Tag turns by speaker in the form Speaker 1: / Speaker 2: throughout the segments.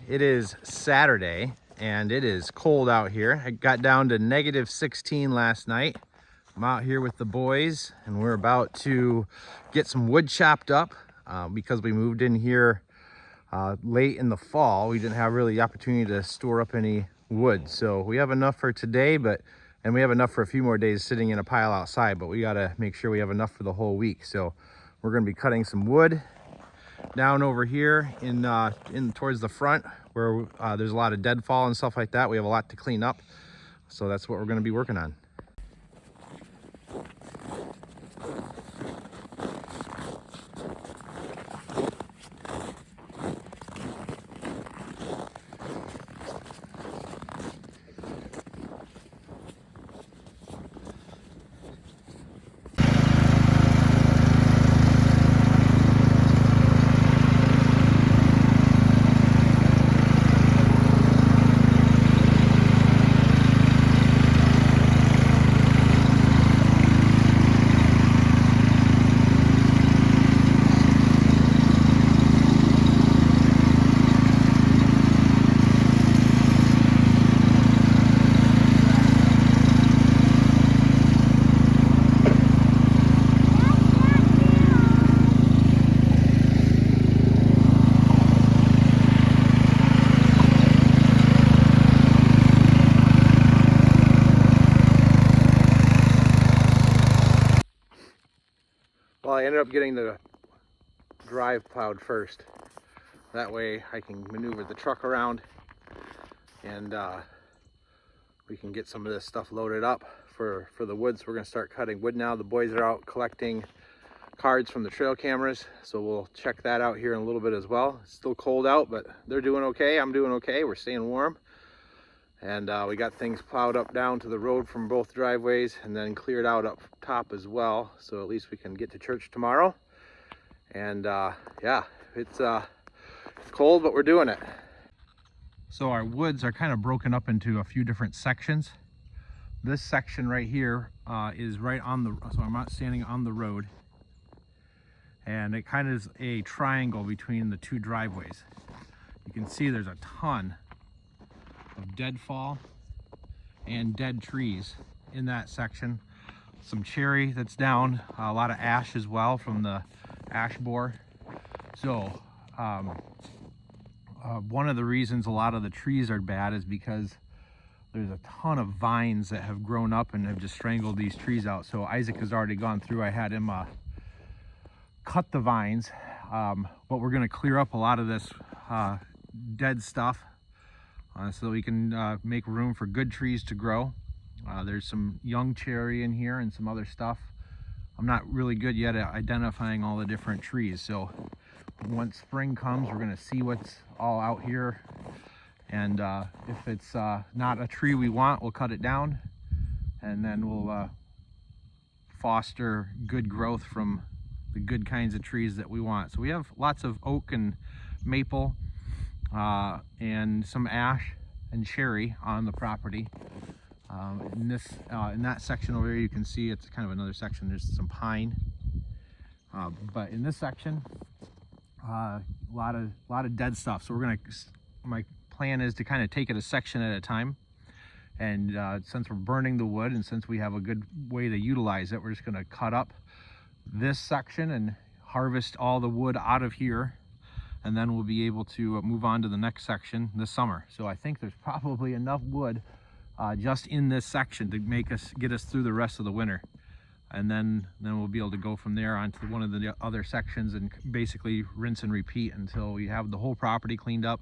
Speaker 1: It is Saturday and it is cold out here. It got down to -16 last night. I'm out here with the boys and we're about to get some wood chopped up because we moved in here late in the fall. We didn't have really the opportunity to store up any wood. So we have enough for today, and we have enough for a few more days sitting in a pile outside, but we gotta make sure we have enough for the whole week. So we're gonna be cutting some wood down over here in towards the front where there's a lot of deadfall and stuff like that. We have a lot to clean up, so that's what we're going to be working on. Well, I ended up getting the drive plowed first. That way I can maneuver the truck around and we can get some of this stuff loaded up for the wood. So we're going to start cutting wood now. The boys are out collecting cards from the trail cameras, so we'll check that out here in a little bit as well. It's still cold out, but they're doing okay. I'm doing okay. We're staying warm. And we got things plowed up down to the road from both driveways and then cleared out up top as well. So at least we can get to church tomorrow. And yeah, it's cold, but we're doing it. So our woods are kind of broken up into a few different sections. This section right here is right on the, so I'm not standing on the road. And it kind of is a triangle between the two driveways. You can see there's a ton of deadfall and dead trees in that section. Some cherry that's down, a lot of ash as well from the ash borer. So one of the reasons a lot of the trees are bad is because there's a ton of vines that have grown up and have just strangled these trees out. So Isaac has already gone through. I had him cut the vines, but we're going to clear up a lot of this dead stuff so that we can make room for good trees to grow. There's some young cherry in here and some other stuff. I'm not really good yet at identifying all the different trees, so once spring comes we're going to see what's all out here, and if it's not a tree we want, we'll cut it down, and then we'll foster good growth from the good kinds of trees that we want. So we have lots of oak and maple and some ash and cherry on the property. In that section over here, you can see it's kind of another section. There's some pine, but in this section, a lot of dead stuff. So my plan is to kind of take it a section at a time. And since we're burning the wood, and since we have a good way to utilize it, we're just going to cut up this section and harvest all the wood out of here, and then we'll be able to move on to the next section this summer. So I think there's probably enough wood just in this section to get us through the rest of the winter, and then we'll be able to go from there onto one of the other sections and basically rinse and repeat until we have the whole property cleaned up.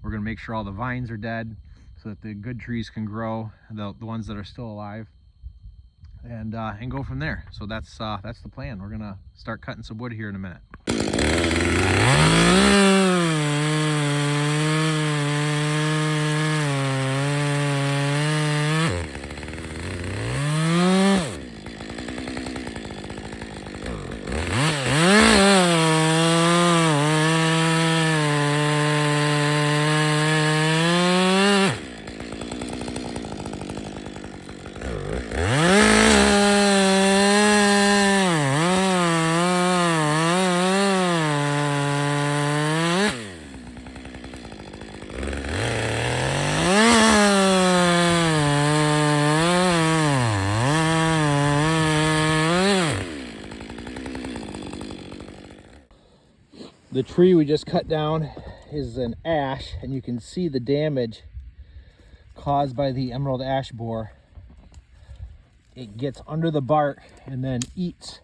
Speaker 1: We're going to make sure all the vines are dead so that the good trees can grow, the ones that are still alive, and go from there. So that's the plan. We're gonna start cutting some wood here in a minute. The tree we just cut down is an ash, and you can see the damage caused by the emerald ash borer. It gets under the bark and then eats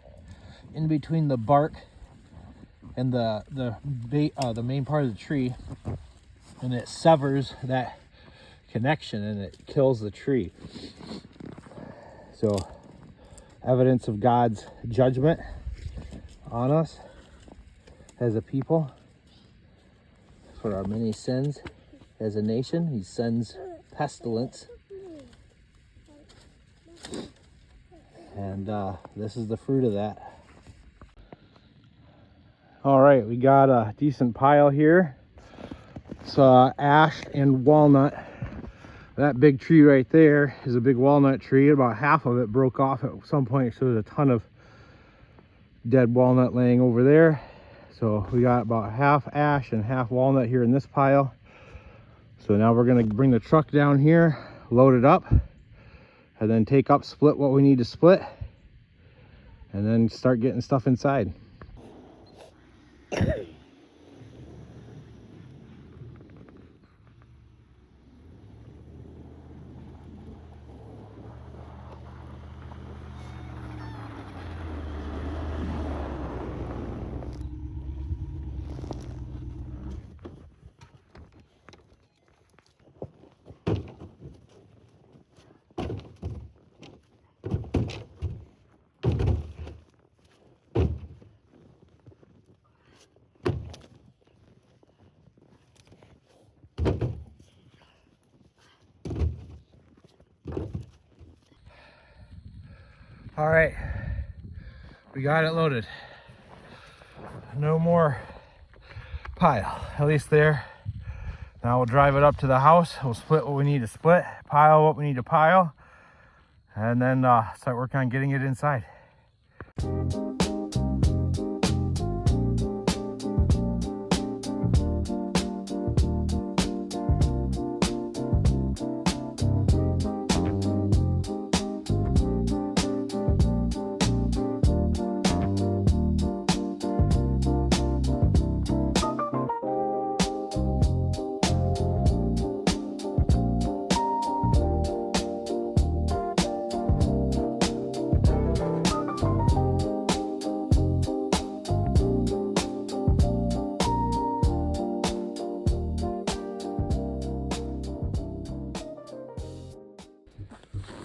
Speaker 1: in between the bark and the main part of the tree, and it severs that connection and it kills the tree. So, evidence of God's judgment on us as a people for our many sins. As a nation, he sends pestilence, and this is the fruit of that. All right, we got a decent pile here. It's ash and walnut. That big tree right there is a big walnut tree. About half of it broke off at some point, so there's a ton of dead walnut laying over there. So we got about half ash and half walnut here in this pile. So now we're gonna bring the truck down here, load it up, and then take up, split what we need to split, and then start getting stuff inside. All right, we got it loaded. No more pile, at least there. Now we'll drive it up to the house. We'll split what we need to split, pile what we need to pile, and then start working on getting it inside.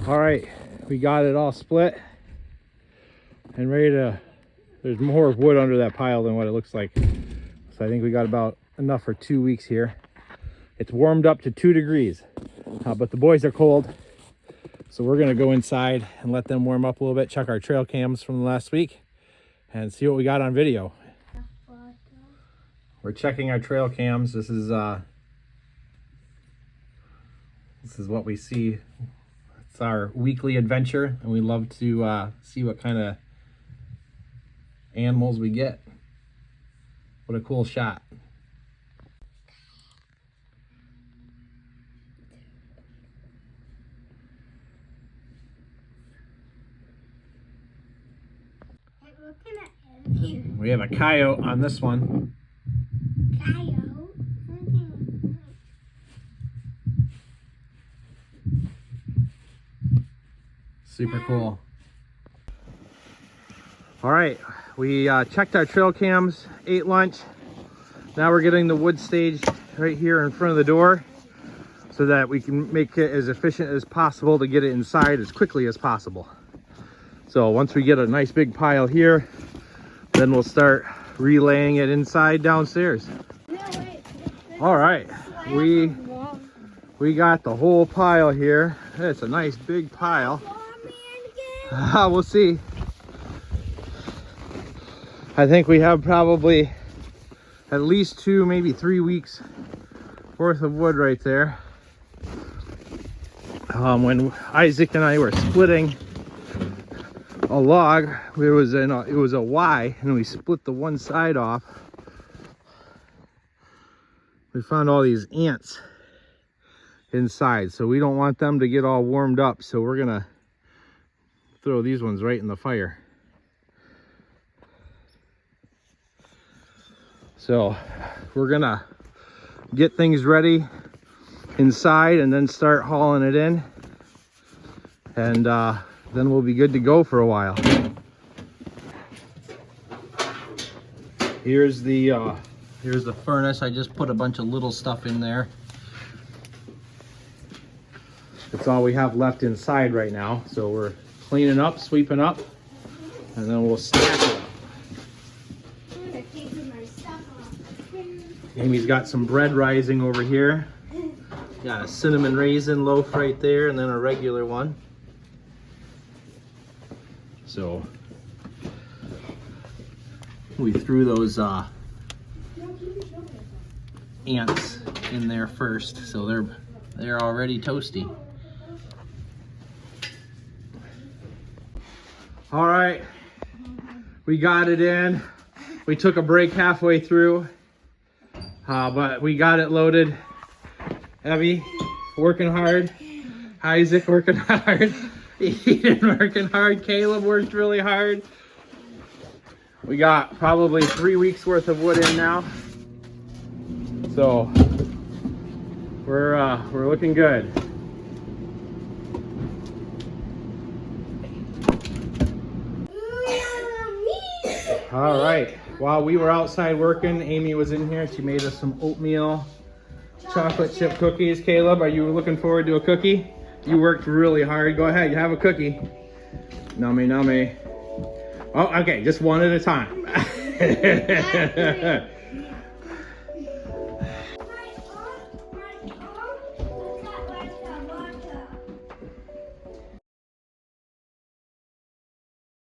Speaker 1: All right, we got it all split and ready to, there's more wood under that pile than what it looks like. So I think we got about enough for 2 weeks here. It's warmed up to 2 degrees, but the boys are cold. So we're gonna go inside and let them warm up a little bit, check our trail cams from last week and see what we got on video. We're checking our trail cams. This is what we see. It's our weekly adventure, and we love to see what kind of animals we get. What a cool shot. We have a coyote on this one.
Speaker 2: Coyote?
Speaker 1: Super cool. All right, we checked our trail cams, ate lunch. Now we're getting the wood staged right here in front of the door so that we can make it as efficient as possible to get it inside as quickly as possible. So once we get a nice big pile here, then we'll start relaying it inside downstairs. All right, we got the whole pile here. It's a nice big pile. We'll see. I think we have probably at least 2, maybe 3 weeks worth of wood right there. When Isaac and I were splitting a log, it was a Y, and we split the one side off. We found all these ants inside, so we don't want them to get all warmed up, so we're gonna throw these ones right in the fire. So we're gonna get things ready inside and then start hauling it in, and then we'll be good to go for a while. Here's the furnace. I just put a bunch of little stuff in there. That's all we have left inside right now. So we're cleaning up, sweeping up, and then we'll stack it up. Amy's got some bread rising over here. Got a cinnamon raisin loaf right there, and then a regular one. So we threw those ants in there first, so they're already toasty. All right, we got it in. We took a break halfway through, but we got it loaded. Evie working hard. Isaac working hard. Eden working hard. Caleb worked really hard. We got probably 3 weeks worth of wood in now, so we're looking good. All right, while we were outside working, Amy was in here. She made us some oatmeal chocolate chip cookies. Caleb, are you looking forward to a cookie? You worked really hard. Go ahead, you have a cookie. Nummy, nummy. Oh, okay, just one at a time.